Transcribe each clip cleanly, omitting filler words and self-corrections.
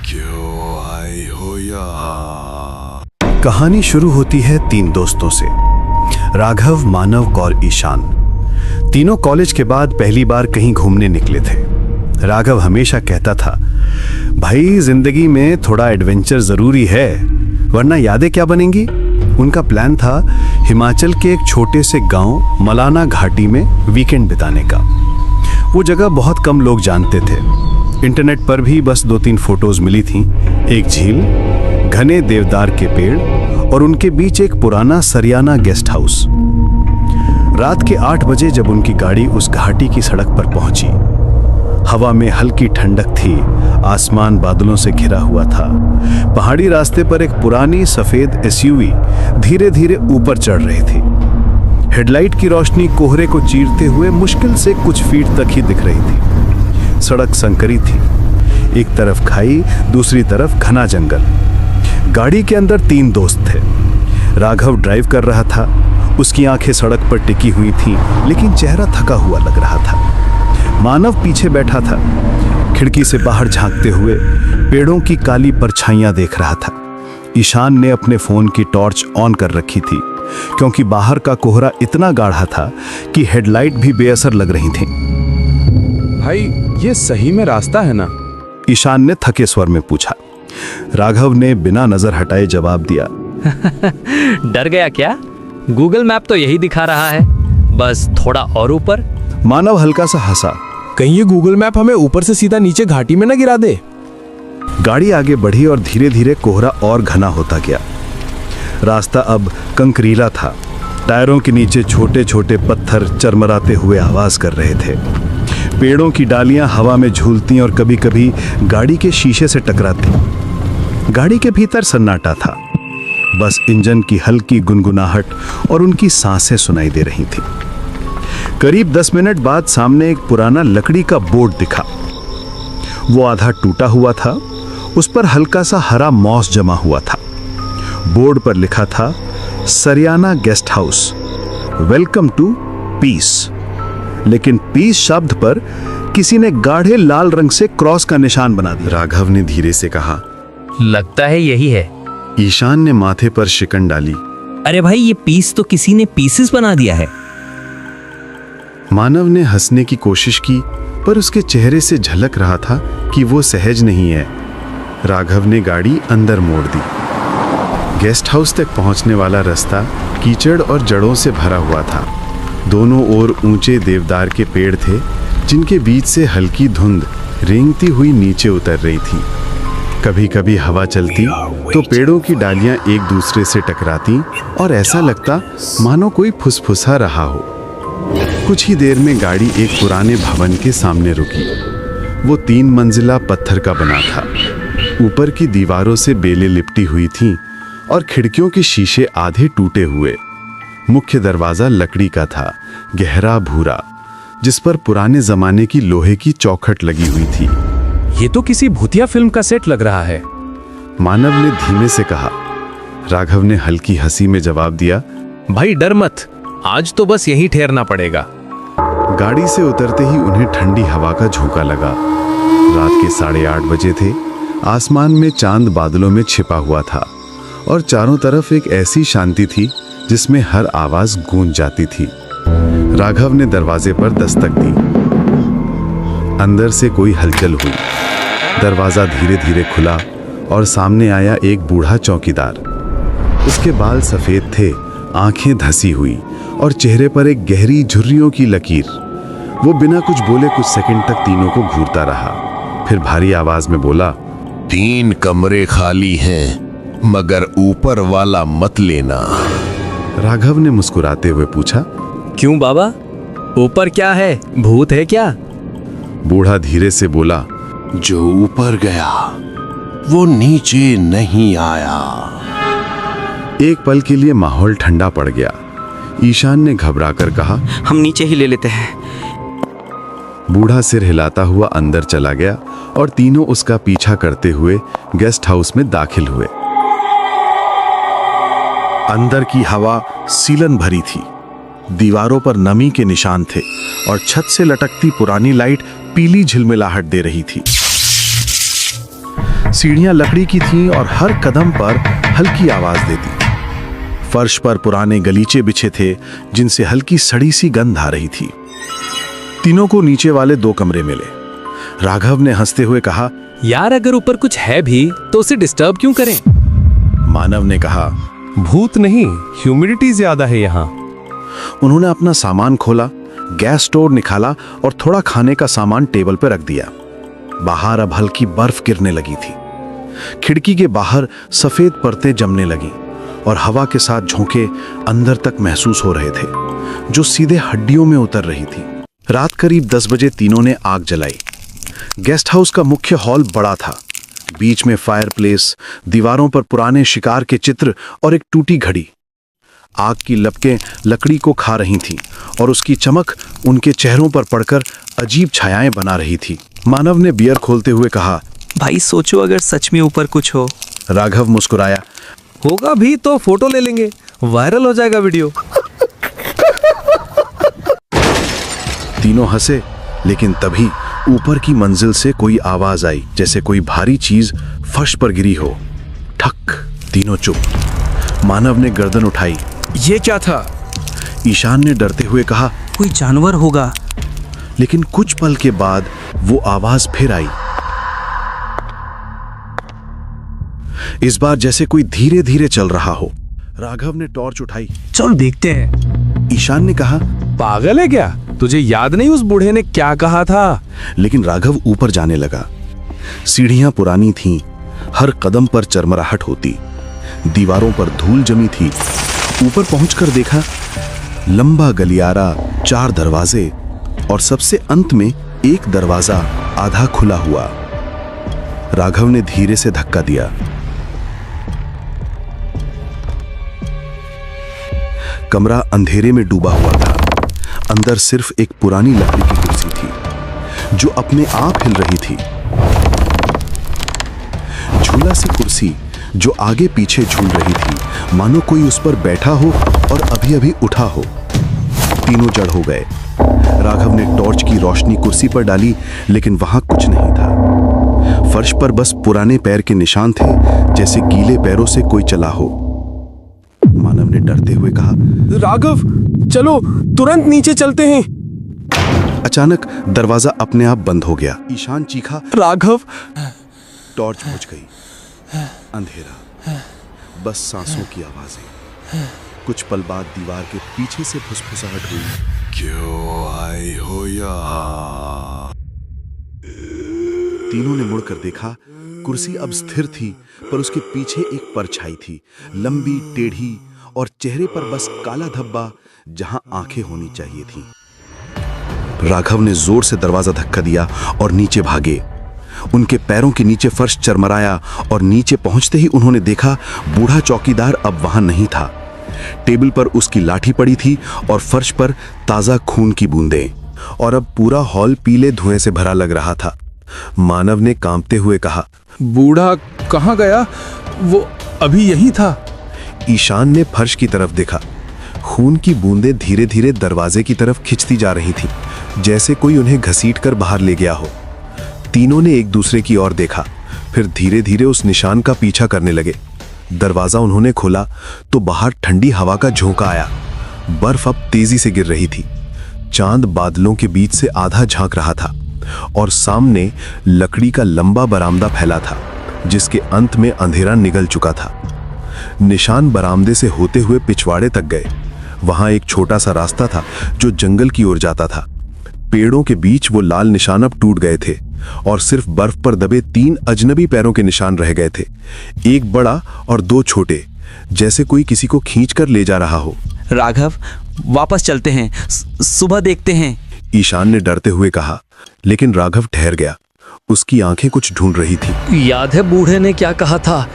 क्यों आई हो यहाँ? कहानी शुरू होती है 3 दोस्तों से, राघव, मानव और ईशान। तीनों कॉलेज के बाद पहली बार कहीं घूमने निकले थे। राघव हमेशा कहता था, भाई जिंदगी में थोड़ा एडवेंचर जरूरी है, वरना यादें क्या बनेंगी। उनका प्लान था हिमाचल के एक छोटे से गांव मलाना घाटी में वीकेंड बिताने का। वो जगह बहुत कम लोग जानते थे। इंटरनेट पर भी बस 2-3 फोटोज मिली थीं। एक झील, घने देवदार के पेड़ और उनके बीच एक पुराना सरियाना गेस्ट हाउस। रात के 8 बजे जब उनकी गाड़ी उस घाटी की सड़क पर पहुंची, हवा में हल्की ठंडक थी, आसमान बादलों से घिरा हुआ था। पहाड़ी रास्ते पर एक पुरानी सफेद एसयूवी धीरे धीरे ऊपर चढ़ रही थी। हेडलाइट की रोशनी कोहरे को चीरते हुए मुश्किल से कुछ फीट तक ही दिख रही थी। सड़क संकरी थी, एक तरफ खाई, दूसरी तरफ घना जंगल। गाड़ी के अंदर 3 दोस्त थे। राघव ड्राइव कर रहा था, उसकी आंखें सड़क पर टिकी हुई थीं, लेकिन चेहरा थका हुआ लग रहा था। मानव पीछे बैठा था, खिड़की से बाहर झांकते हुए पेड़ों की काली परछाइयां देख रहा था। ईशान ने अपने फोन की टॉर्च ऑन कर रखी थी, क्योंकि बाहर का कोहरा इतना गाढ़ा था कि हेडलाइट भी बेअसर लग रही थी। भाई, ये सही में रास्ता है ना? ईशान ने थके स्वर में पूछा। राघव ने बिना नजर हटाए जवाब दिया, डर गया क्या? गूगल मैप तो यही दिखा रहा है, बस थोड़ा और ऊपर। मानव हल्का सा हंसा। कहीं ये गूगल मैप हमें ऊपर से सीधा नीचे घाटी में न गिरा दे। गाड़ी आगे बढ़ी और धीरे धीरे कोहरा और घना होता गया। रास्ता अब कंकरीला था। टायरों के नीचे छोटे छोटे पत्थर चरमराते हुए आवाज कर रहे थे। पेड़ों की डालियां हवा में झूलती और कभी कभी गाड़ी के शीशे से टकराती। गाड़ी के भीतर सन्नाटा था, बस इंजन की हल्की गुनगुनाहट और उनकी सांसें सुनाई दे रही थी। करीब 10 मिनट बाद सामने एक पुराना लकड़ी का बोर्ड दिखा। वो आधा टूटा हुआ था, उस पर हल्का सा हरा मॉस जमा हुआ था। बोर्ड पर लिखा था, Sariyana guest house, welcome to peace. लेकिन पीस शब्द पर किसी ने गाढ़े लाल रंग से क्रॉस का निशान बना दिया। राघव ने धीरे से कहा, लगता है यही है। ईशान ने माथे पर शिकन डाली। अरे भाई, ये पीस तो किसी ने पीसेस बना दिया है। मानव ने हंसने की कोशिश की, पर उसके चेहरे से झलक रहा था कि वो सहज नहीं है। राघव ने गाड़ी अंदर मोड़ दी। गेस्ट हाउस तक पहुंचने वाला रास्ता कीचड़ और जड़ों से भरा हुआ था। दोनों ओर ऊंचे देवदार के पेड़ थे, जिनके बीच से हल्की धुंध रेंगती हुई नीचे उतर रही थी। कभी कभी हवा चलती तो पेड़ों की डालियां एक दूसरे से टकराती और ऐसा लगता मानो कोई फुसफुसा रहा हो। कुछ ही देर में गाड़ी एक पुराने भवन के सामने रुकी। वो 3 मंजिला पत्थर का बना था। ऊपर की दीवारों से बेलें लिपटी हुई थीं और खिड़कियों के शीशे आधे टूटे हुए। मुख्य दरवाजा लकड़ी का था, गहरा भूरा, जिस पर पुराने जमाने की लोहे की चौखट लगी हुई थी। ये तो किसी भूतिया फिल्म का सेट लग रहा है। मानव ने धीमे से कहा। राघव ने हल्की हंसी में जवाब दिया, भाई डर मत, आज तो बस यहीं ठहरना पड़ेगा। गाड़ी से उतरते ही उन्हें ठंडी हवा का झोंका लगा। रात के 8:30 बजे थे। आसमान में चांद बादलों में छिपा हुआ था और चारों तरफ एक ऐसी शांति थी जिसमें हर आवाज गूंज जाती थी। राघव ने दरवाजे पर दस्तक दी। अंदर से कोई हलचल हुई। दरवाजा धीरे धीरे खुला और सामने आया एक बूढ़ा चौकीदार। उसके बाल सफेद थे, आंखें धसी हुई और चेहरे पर एक गहरी झुर्रियों की लकीर। वो बिना कुछ बोले कुछ सेकंड तक तीनों को घूरता रहा, फिर भारी आवाज में बोला, 3 कमरे खाली हैं, मगर ऊपर वाला मत लेना। राघव ने मुस्कुराते हुए पूछा, क्यों बाबा, ऊपर क्या है? भूत है क्या? बूढ़ा धीरे से बोला, जो ऊपर गया वो नीचे नहीं आया। एक पल के लिए माहौल ठंडा पड़ गया। ईशान ने घबराकर कहा, हम नीचे ही ले लेते हैं। बूढ़ा सिर हिलाता हुआ अंदर चला गया और तीनों उसका पीछा करते हुए गेस्ट हाउस में दाखिल हुए। अंदर की हवा सीलन भरी थी। दीवारों पर नमी के निशान थे और छत से लटकती पुरानी लाइट पीली झिलमिलाहट दे रही थी। सीढ़ियां लकड़ी की थीं और हर कदम पर हल्की आवाज देती। फर्श पर पुराने गलीचे बिछे थे जिनसे हल्की सड़ी सी गंध आ रही थी। तीनों को नीचे वाले 2 कमरे मिले। राघव ने हंसते हुए कहा, यार अगर ऊपर कुछ है भी तो उसे डिस्टर्ब क्यों करें? मानव ने कहा, भूत नहीं, ह्यूमिडिटी ज्यादा है यहाँ। उन्होंने अपना सामान खोला, गैस स्टोव निकाला और थोड़ा खाने का सामान टेबल पर रख दिया। बाहर अब हल्की बर्फ गिरने लगी थी। खिड़की के बाहर सफेद परतें जमने लगी और हवा के साथ झोंके अंदर तक महसूस हो रहे थे, जो सीधे हड्डियों में उतर रही थी। रात करीब 10 बजे तीनों ने आग जलाई। गेस्ट हाउस का मुख्य हॉल बड़ा था। बीच में फायरप्लेस, दीवारों पर पुराने शिकार के चित्र और एक टूटी घड़ी। आग की लपटें लकड़ी को खा रही थीं और उसकी चमक उनके चेहरों पर पड़कर अजीब छायाएं बना रही थी। मानव ने बियर खोलते हुए कहा, भाई सोचो अगर सच में ऊपर कुछ हो। राघव मुस्कुराया, होगा भी तो फोटो ले लेंगे, वायरल हो जाएगा वीडियो। तीनों हंसे, लेकिन तभी ऊपर की मंजिल से कोई आवाज आई, जैसे कोई भारी चीज फर्श पर गिरी हो। ठक। तीनों चुप। मानव ने गर्दन उठाई। ये क्या था? ईशान ने डरते हुए कहा, कोई जानवर होगा। लेकिन कुछ पल के बाद वो आवाज फिर आई। इस बार जैसे कोई धीरे धीरे चल रहा हो। राघव ने टॉर्च उठाई। चल देखते हैं। ईशान ने कहा, पागल है क्या? तुझे याद नहीं उस बूढ़े ने क्या कहा था? लेकिन राघव ऊपर जाने लगा। सीढ़ियां पुरानी थीं, हर कदम पर चरमराहट होती, दीवारों पर धूल जमी थी। ऊपर पहुंचकर देखा, लंबा गलियारा, 4 दरवाजे और सबसे अंत में एक दरवाजा आधा खुला हुआ। राघव ने धीरे से धक्का दिया। कमरा अंधेरे में डूबा हुआ था। अंदर सिर्फ एक पुरानी लकड़ी की कुर्सी थी जो अपने आप हिल रही थी। झूला सी कुर्सी जो आगे पीछे झूल रही थी, मानो कोई उस पर बैठा हो और अभी अभी उठा हो। तीनों जड़ हो गए। राघव ने टॉर्च की रोशनी कुर्सी पर डाली, लेकिन वहां कुछ नहीं था। फर्श पर बस पुराने पैर के निशान थे, जैसे गीले पैरों से कोई चला हो। मानव ने डरते हुए कहा, राघव चलो तुरंत नीचे चलते हैं। अचानक दरवाजा अपने आप बंद हो गया। ईशान चीखा, राघव। टॉर्च बुझ गई। अंधेरा, बस सांसों की आवाजें। कुछ पल बाद दीवार के पीछे से फुसफुसाहट हुई। क्यों आए हो यहाँ? तीनों ने मुड़कर देखा। कुर्सी अब स्थिर थी, पर उसके पीछे एक परछाई थी, लंबी, टेढ़ी और चेहरे पर बस काला धब्बा जहां आंखें होनी चाहिए थीं। राघव ने जोर से दरवाजा धक्का दिया और नीचे भागे। उनके पैरों के नीचे फर्श चरमराया और नीचे पहुंचते ही उन्होंने देखा, बूढ़ा चौकीदार अब वहां नहीं था। टेबल पर उसकी लाठी पड़ी थी और फर्श पर ताजा खून की बूंदें, और अब पूरा हॉल पीले धुएं से भरा लग रहा था। मानव ने कांपते हुए कहा, बूढ़ा कहाँ गया? वो अभी यही था। ईशान ने फर्श की तरफ देखा। खून की बूंदें धीरे धीरे दरवाजे की तरफ खिंचती जा रही थीं, जैसे कोई उन्हें घसीटकर बाहर ले गया हो। तीनों ने एक दूसरे की ओर देखा, फिर धीरे धीरे उस निशान का पीछा करने लगे। दरवाजा उन्होंने खोला तो बाहर ठंडी हवा का झोंका आया। बर्फ अब तेजी से गिर रही थी। चांद बादलों के बीच से आधा झांक रहा था और सामने लकड़ी का लंबा बरामदा फैला था, जिसके अंत में अंधेरा निगल चुका था। निशान बरामदे से होते हुए पिछवाड़े तक गए। वहां एक छोटा सा रास्ता था जो जंगल की ओर जाता था। पेड़ों के बीच वो लाल निशान अब टूट गए थे और सिर्फ बर्फ पर दबे 3 अजनबी पैरों के निशान रह गए थे, एक बड़ा और 2 छोटे, जैसे कोई किसी को खींचकर ले जा रहा हो। राघव वापस चलते हैं, सुबह देखते हैं। ईशान ने डरते हुए कहा, लेकिन राघव ठहर गया। उसकी आंखें कुछ ढूंढ रही थी। याद है बूढ़े ने क्या कहा था?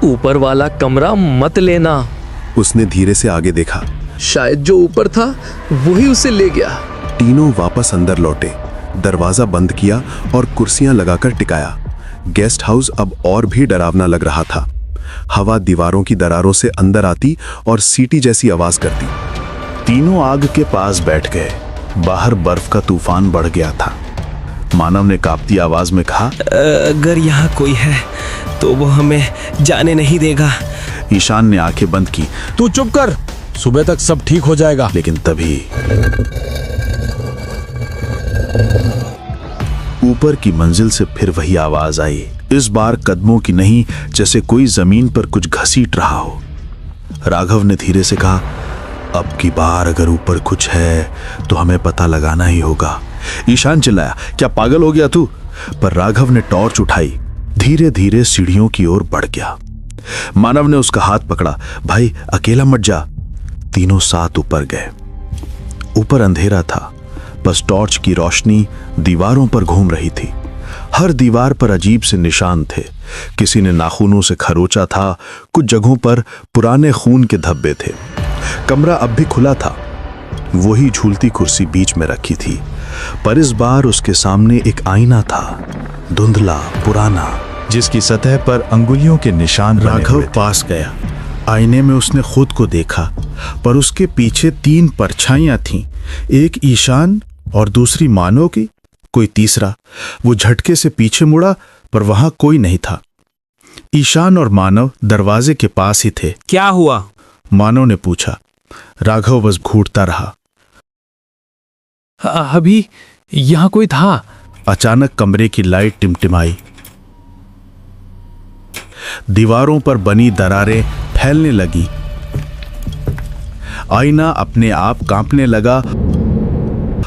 ऊपर वाला कमरा मत लेना। उसने धीरे से आगे देखा। शायद जो ऊपर था वही उसे ले गया। तीनों वापस अंदर लौटे, दरवाजा बंद किया और कुर्सियां लगाकर टिकाया। गेस्ट हाउस अब और भी डरावना लग रहा था। हवा दीवारों की दरारों से अंदर आती और सीटी जैसी आवाज करती। तीनों आग के पास बैठ गए। बाहर बर्फ का तूफान बढ़ गया था। मानव ने कांपती आवाज में कहा। अगर यहाँ कोई है तो वो हमें जाने नहीं देगा। ईशान ने आंखें बंद की, तू चुप कर, सुबह तक सब ठीक हो जाएगा। लेकिन तभी ऊपर की मंजिल से फिर वही आवाज आई। इस बार कदमों की नहीं, जैसे कोई जमीन पर कुछ घसीट रहा हो। राघव ने धीरे से कहा, अब की बार अगर ऊपर कुछ है तो हमें पता लगाना ही होगा। ईशान चिल्लाया, क्या पागल हो गया तू? पर राघव ने टॉर्च उठाई, धीरे धीरे सीढ़ियों की ओर बढ़ गया। मानव ने उसका हाथ पकड़ा, भाई अकेला मत जा। तीनों साथ ऊपर गए। ऊपर अंधेरा था, बस टॉर्च की रोशनी दीवारों पर घूम रही थी। हर दीवार पर अजीब से निशान थे। किसी ने नाखूनों से खरोचा था, कुछ जगहों पर पुराने खून के धब्बे थे। कमरा अब भी खुला था, वही झूलती कुर्सी बीच में रखी थी, पर इस बार उसके सामने एक आईना था, धुंधला पुराना, जिसकी सतह पर अंगुलियों के निशान बने राघव हुए थे। पास गया। आईने में उसने खुद को देखा, पर उसके पीछे 3 परछाइयां थीं, एक ईशान और दूसरी मानव की, कोई तीसरा। वो झटके से पीछे मुड़ा, पर वहां कोई नहीं था। ईशान और मानव दरवाजे के पास ही थे। क्या हुआ? मानव ने पूछा। राघव बस घूरता रहा। अभी यहाँ कोई था। अचानक कमरे की लाइट टिमटिमाई। दीवारों पर बनी दरारें फैलने लगी। आईना अपने आप कांपने लगा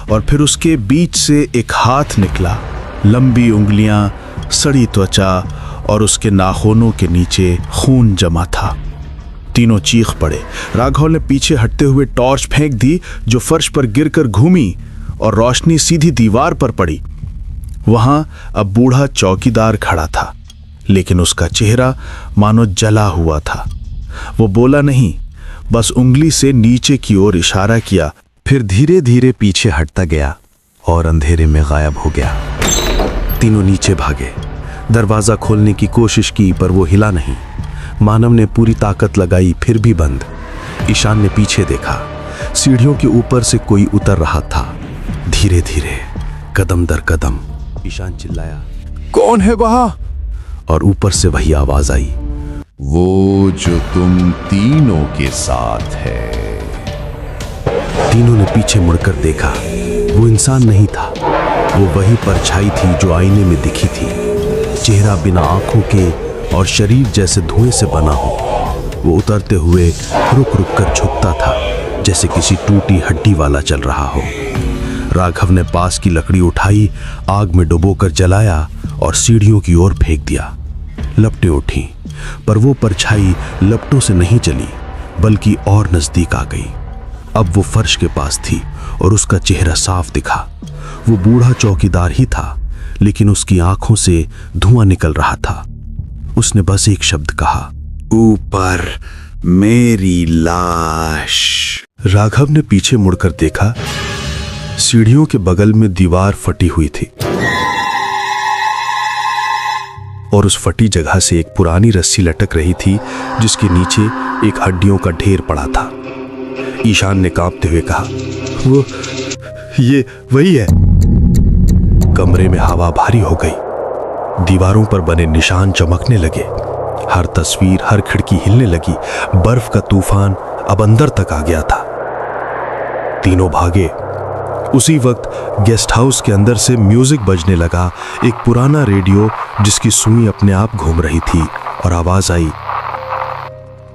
और फिर उसके बीच से एक हाथ निकला। लंबी उंगलियां, सड़ी त्वचा और उसके नाखूनों के नीचे खून जमा था। तीनों चीख पड़े। राघव ने पीछे हटते हुए टॉर्च फेंक दी, जो फर्श पर गिरकर घूमी और रोशनी सीधी दीवार पर पड़ी। वहां अब बूढ़ा चौकीदार खड़ा था, लेकिन उसका चेहरा मानो जला हुआ था। वो बोला नहीं, बस उंगली से नीचे की ओर इशारा किया, फिर धीरे धीरे पीछे हटता गया और अंधेरे में गायब हो गया। तीनों नीचे भागे, दरवाजा खोलने की कोशिश की, पर वो हिला नहीं। मानव ने पूरी ताकत लगाई, फिर भी बंद। ईशान ने पीछे देखा, सीढ़ियों के ऊपर से कोई उतर रहा था, धीरे धीरे, कदम दर कदम। ईशान चिल्लाया, कौन है वहां? और ऊपर से वही आवाज आई, वो जो तुम तीनों के साथ है। तीनों ने पीछे मुड़कर देखा। वो इंसान नहीं था, वो वही परछाई थी जो आईने में दिखी थी। चेहरा बिना आंखों के और शरीर जैसे धुएं से बना हो। वो उतरते हुए रुक रुक कर झुकता था, जैसे किसी टूटी हड्डी वाला चल रहा हो। राघव ने पास की लकड़ी उठाई, आग में डुबोकर जलाया और सीढ़ियों की ओर फेंक दिया। लपटें उठी, पर वो परछाई लपटों से नहीं चली, बल्कि और नजदीक आ गई। अब वो फर्श के पास थी और उसका चेहरा साफ दिखा। वो बूढ़ा चौकीदार ही था, लेकिन उसकी आंखों से धुआं निकल रहा था। उसने बस एक शब्द कहा, ऊपर मेरी लाश। राघव ने पीछे मुड़कर देखा, सीढ़ियों के बगल में दीवार फटी हुई थी और उस फटी जगह से एक पुरानी रस्सी लटक रही थी, जिसके नीचे एक हड्डियों का ढेर पड़ा था। ईशान ने कांपते हुए कहा, वो ये वही है। कमरे में हवा भारी हो गई। दीवारों पर बने निशान चमकने लगे। हर तस्वीर, हर खिड़की हिलने लगी। बर्फ का तूफान अब अंदर तक आ गया था। तीनों भागे। उसी वक्त गेस्ट हाउस के अंदर से म्यूजिक बजने लगा, एक पुराना रेडियो जिसकी सुई अपने आप घूम रही थी, और आवाज आई,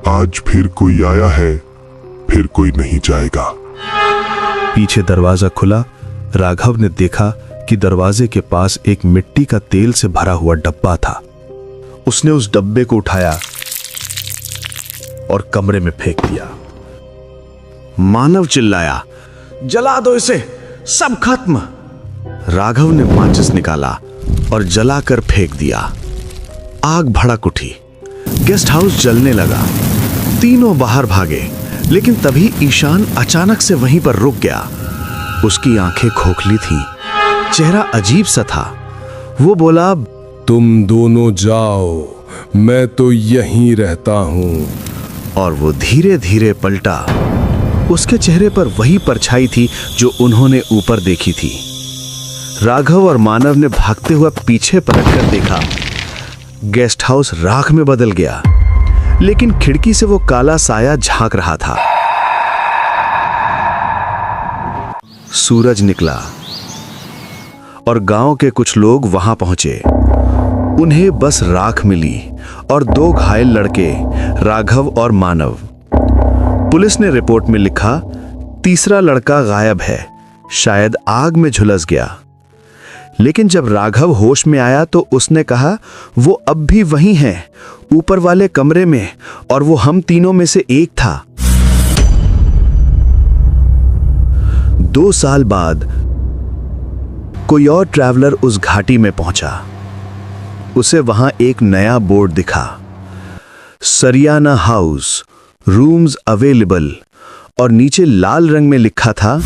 आज फिर कोई आया है, फिर कोई नहीं जाएगा। पीछे दरवाजा खुला। राघव ने देखा कि दरवाजे के पास एक मिट्टी का तेल से भरा हुआ डब्बा था। उसने उस डब्बे को उठाया और कमरे में फेंक दिया। मानव चिल्लाया, जला दो इसे, सब खत्म। राघव ने माचिस निकाला और जलाकर फेंक दिया। आग भड़क उठी, गेस्ट हाउस जलने लगा। तीनों बाहर भागे, लेकिन तभी ईशान अचानक से वहीं पर रुक गया। उसकी आंखें खोखली थीं, चेहरा अजीब सा था। वो बोला, तुम दोनों जाओ, मैं तो यहीं रहता हूं। और वो धीरे धीरे पलटा। उसके चेहरे पर वही परछाई थी जो उन्होंने ऊपर देखी थी। राघव और मानव ने भागते हुए पीछे पलटकर देखा। गेस्ट हाउस राख में बदल गया, लेकिन खिड़की से वो काला साया झांक रहा था। सूरज निकला और गांव के कुछ लोग वहां पहुंचे। उन्हें बस राख मिली और 2 घायल लड़के, राघव और मानव। पुलिस ने रिपोर्ट में लिखा, तीसरा लड़का गायब है, शायद आग में झुलस गया। लेकिन जब राघव होश में आया तो उसने कहा वो अब भी वहीं है, ऊपर वाले कमरे में, और वो हम तीनों में से एक था। 2 साल बाद कोई और ट्रैवलर उस घाटी में पहुंचा। उसे वहां एक नया बोर्ड दिखा, सरियाना हाउस, रूम्स अवेलेबल, और नीचे लाल रंग में लिखा था,